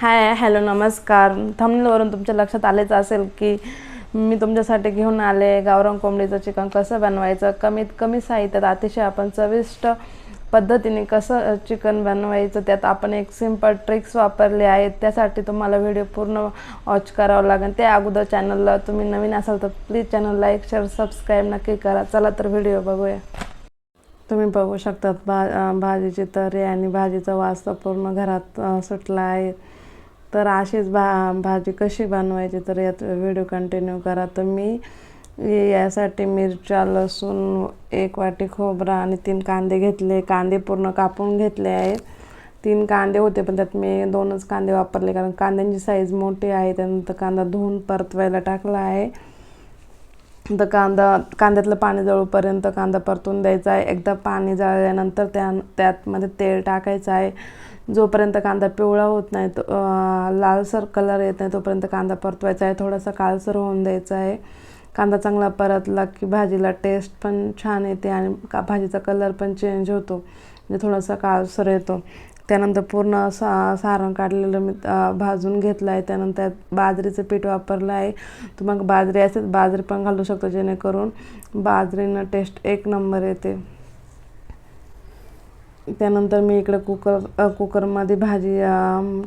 Hello नमस्कार. थंबनेलवरून तुमच्या लक्षात आलेच असेल की मी तुमच्यासाठी घेऊन आले गावरान कोंबडीचं चिकन कसं बनवायचं, कमीत कमी साहित्यात अतिशय आपण चविष्ट पद्धतीने कसं चिकन बनवायचं. त्यात आपण एक सिंपल ट्रिक्स वापरले आहेत. त्यासाठी तुम्हाला व्हिडिओ पूर्ण वॉच करावं लागेल. त्या अगोदर चॅनलला तुम्ही नवीन असाल तर please channel like share subscribe नक्की करा. चला तर व्हिडिओ बघूया. तुम्ही बघू शकतात भाजीची तर्री आणि भाजीचा वास पूर्ण घरात सुटला आहे. तर अशीच भाजी कशी बनवायची तर यात व्हिडिओ कंटिन्यू करा. तर मी यासाठी मिरच्या, लसूण, 1 वाटी खोबरा आणि 3 कांदे घेतले. कांदे पूर्ण कापून घेतले आहेत. 3 कांदे होते पण त्यात मी 2च कांदे वापरले कारण कांद्यांची साईज मोठी आहे. त्यानंतर कांदा धुवून परतवायला टाकला आहे. तर कांद्यातलं पाणी जळूपर्यंत कांदा परतून द्यायचा आहे. एकदा पाणी जळल्यानंतर त्यामध्ये तेल टाकायचं आहे. जोपर्यंत कांदा पिवळा होत नाही तो लालसर कलर येत नाही तोपर्यंत कांदा परतवायचा आहे. थोडासा काळसर होऊन द्यायचा आहे. कांदा चांगला परतला की भाजीला टेस्ट पण छान येते आणि भाजीचा कलर पण चेंज होतो, म्हणजे थोडासा काळसर येतो. त्यानंतर पूर्ण सारण काढलेलं मी भाजून घेतलं आहे. त्यानंतर बाजरीचं पीठ वापरलं आहे. तर मग बाजरी असेल बाजरी पण घालू शकतो, जेणेकरून बाजरीनं टेस्ट 1 नंबर येते. त्यानंतर मी इकडे कुकरमध्ये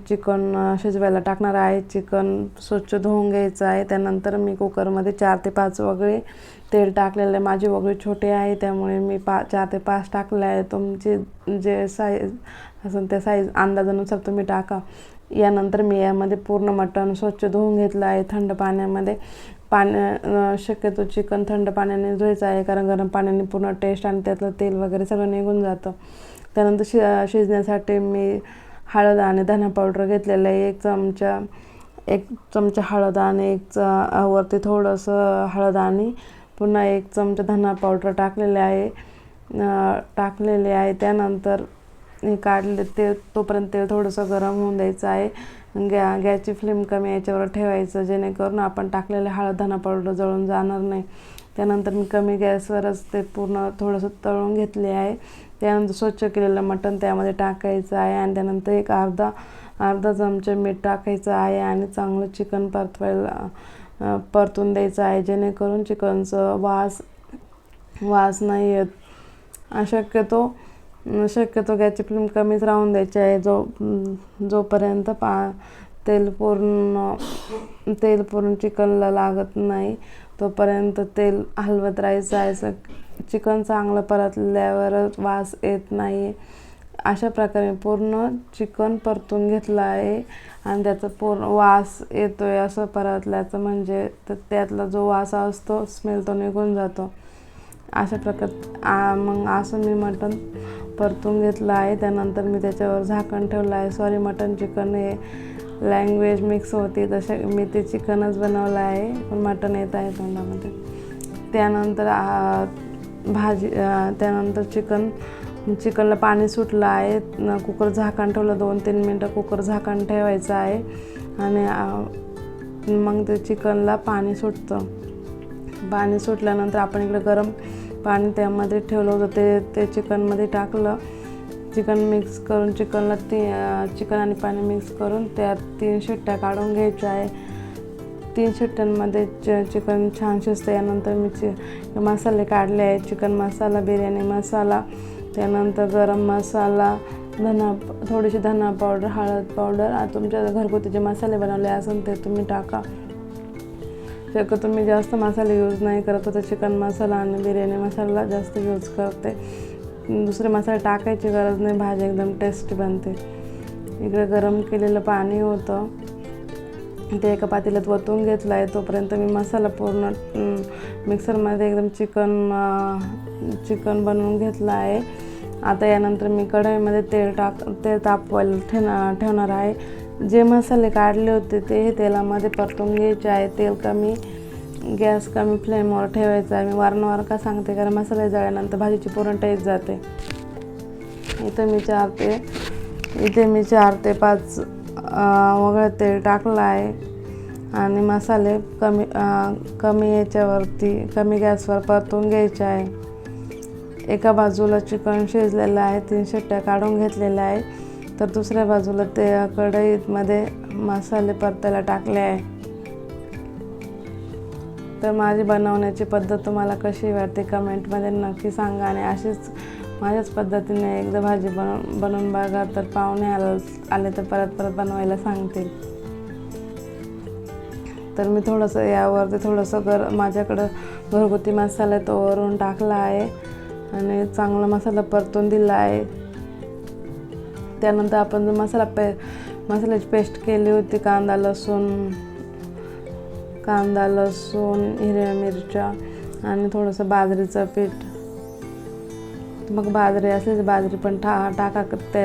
चिकन शिजवायला टाकणार आहे. चिकन स्वच्छ धुवून घ्यायचं आहे. त्यानंतर मी कुकरमध्ये 4 ते 5 वगळे तेल टाकलेलं आहे. माझी वगळी छोटे आहे त्यामुळे मी 4 ते 5 टाकले आहे. तुमची जे साईज असेल त्या साईज अंदाजानुसार तुम्ही टाका. यानंतर मी यामध्ये पूर्ण मटण स्वच्छ धुवून घेतलं आहे थंड पाण्यामध्ये. शक्यतो चिकन थंड पाण्याने धुवायचं आहे कारण गरम पाण्याने पूर्ण टेस्ट आणि त्यातलं तेल वगैरे सगळं निघून जातं. त्यानंतर शिजण्यासाठी मी हळद आणि धना पावडर घेतलेलं आहे. 1 चमचा हळद आणि वरती थोडंसं हळद आणि पुन्हा 1 चमचा धना पावडर टाकलेले आहे. त्यानंतर हे काढले तोपर्यंत तेल थोडंसं गरम होऊन द्यायचं आहे. गॅसची फ्लेम कमी याच्यावर ठेवायचं, जेणेकरून आपण टाकलेले हळद धना पावडर जळून जाणार नाही. त्यानंतर मी कमी गॅसवरच ते पूर्ण थोडंसं तळून घेतले आहे. त्यानंतर स्वच्छ केलेलं मटण त्यामध्ये टाकायचं आहे आणि त्यानंतर एक अर्धा चमचा मीठ टाकायचं आहे आणि चांगलं चिकन परतून द्यायचं आहे, जेणेकरून चिकनचं वास नाही येत. शक्यतो गॅसची फ्लेम कमीच राहून द्यायची आहे. जोपर्यंत तेल पूर्ण चिकनला लागत नाही तोपर्यंत तेल हलवत राहायचं आहे. चिकन चांगलं परतल्यावरच वास येत नाही. अशा प्रकारे पूर्ण चिकन परतून घेतलं आहे आणि त्याचा पूर्ण वास येतो आहे. असं परतल्याचं म्हणजे त्यातला जो वास असतो स्मेल तो निघून जातो. अशा प्रकारे मग असं मी मटण परतून घेतलं आहे. त्यानंतर मी त्याच्यावर झाकण ठेवलं आहे. मटण चिकन हे लँग्वेज मिक्स होती, तसे मी ते चिकनच बनवलं आहे पण मटण येत आहे तोंडामध्ये. त्यानंतर चिकनला पाणी सुटलं आहे. कुकर झाकण ठेवलं. 2-3 मिनटं कुकर झाकण ठेवायचं आहे आणि मग ते चिकनला पाणी सुटतं. पाणी सुटल्यानंतर आपण इकडे गरम पाणी त्यामध्ये ठेवलं होतं ते चिकनमध्ये टाकलं. चिकन मिक्स करून चिकन आणि पाणी मिक्स करून त्यात 3 शिट्ट्या काढून घ्यायच्या आहे. 3 शिट्ट्यांमध्ये चिकन छान शिजतं. यानंतर मी मसाले काढले आहेत. चिकन मसाला, बिर्याणी मसाला, त्यानंतर गरम मसाला, थोडीशी धना पावडर, हळद पावडर. तुमच्या घरगुती जे मसाले बनवले असेल ते तुम्ही टाका. शक्यतो मी जास्त मसाले यूज नाही करत होते. चिकन मसाला आणि बिर्याणी मसाला जास्त यूज करते. दुसरे मसाले टाकायची गरज नाही, भाजी एकदम टेस्टी बनते. इकडे गरम केलेलं पाणी होतं ते एका पातेल्यात वतून घेतलं आहे. तोपर्यंत मी मसाला पूर्ण मिक्सरमध्ये एकदम चिकन बनवून घेतलं आहे. आता यानंतर मी कढईमध्ये तेल तापवायला ठेवणार आहे. जे मसाले काढले होते ते तेलामध्ये परतून घ्यायचे आहे. गॅस कमी फ्लेमवर ठेवायचा आहे. मी वारंवार का सांगते कारण मसाले जळल्यानंतर भाजीची पूर्ण टेस्ट जाते. इथे मी 4 ते 5 वगळं तेल टाकलं आहे आणि मसाले कमी गॅसवर परतून घ्यायचे आहे. एका बाजूला चिकन शिजलेलं आहे, 3 शिट्ट्या काढून घेतलेल्या आहे. तर दुसऱ्या बाजूला ते कढईमध्ये मसाले परतायला टाकले आहे. तर माझी बनवण्याची पद्धत तुम्हाला कशी वाटते कमेंटमध्ये नक्की सांगा. आणि अशीच माझ्याच पद्धतीने एकदा भाजी बनवून बघा. तर पाहुणे आले तर परत बनवायला सांगतील. तर मी थोडंसं यावरती थोडंसं माझ्याकडं घरगुती मसाला तो वरून टाकला आहे आणि चांगला मसाला परतून दिला आहे. त्यानंतर आपण जो मसाल्याची पेस्ट केली होती, कांदा लसूण, हिरव्या मिरच्या आणि थोडंसं बाजरीचं पीठ. मग बाजरी असली तर बाजरी पण टाका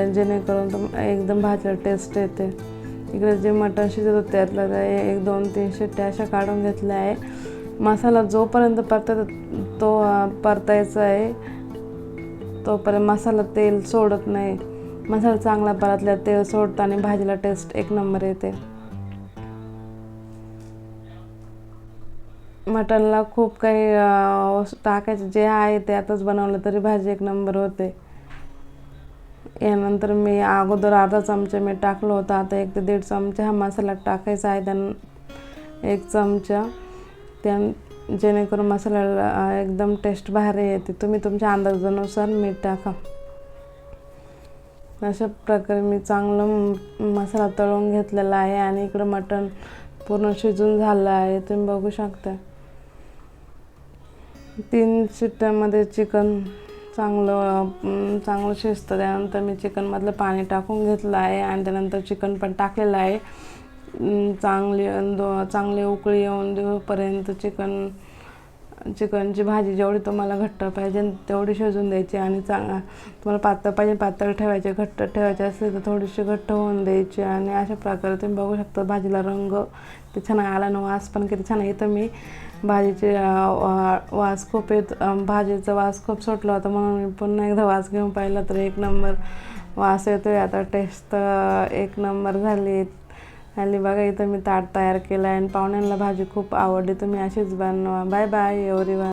जेणेकरून एकदम भाजीला टेस्ट येते. इकडे जे मटण शिजत होतं त्यातलं 1-2-3 शिट्ट्या अशा काढून घेतल्या आहे. मसाला जोपर्यंत परतायचा आहे तोपर्यंत मसाला तेल सोडत नाही. मसाला चांगला परतल्या तेल सोडतं आणि भाजीला टेस्ट एक नंबर येते. मटणला खूप काही टाकायचं जे आहे ते आताच बनवलं तरी भाजी एक नंबर होते. यानंतर मी अगोदर अर्धा चमचा मीठ टाकलं होतं. आता 1 ते 1.5 चमचा हा मसाला टाकायचा आहे. त्यानं 1 चमचा जेणेकरून मसाल्याला एकदम टेस्ट भारी येते. तुम्ही तुमच्या अंदाजानुसार मीठ टाका. अशा प्रकारे मी चांगलं मसाला तळून घेतलेला आहे आणि इकडं मटण पूर्ण शिजून झालं आहे. तुम्ही बघू शकता 3 शिट्ट्यामध्ये चिकन चांगलं शिजतं. त्यानंतर मी चिकनमधलं पाणी टाकून घेतलं आहे आणि त्यानंतर चिकन पण टाकलेलं आहे. चांगली उकळी येऊन देऊपर्यंत चिकनची भाजी जेवढी तुम्हाला घट्ट पाहिजे तेवढी शिजून द्यायची. आणि तुम्हाला पातळ पाहिजे पातळ ठेवायचे, घट्ट ठेवायचे असले तर थोडीशी घट्ट होऊन द्यायची. आणि अशा प्रकारे तुम्ही बघू शकता भाजीला रंग ते छान आला ना, वास पण किती छान येतं. मी भाजीचे भाजीचा वास खूप सुटला होता म्हणून मी पुन्हा एकदा वास घेऊन पाहिला तर एक नंबर वास येतोय. आता टेस्ट एक नंबर झाली. बघा इथं मी ताट तयार केलं आहे आणि पाहुण्यांना भाजी खूप आवडली. तुम्ही अशीच बनवा. Bye bye everyone.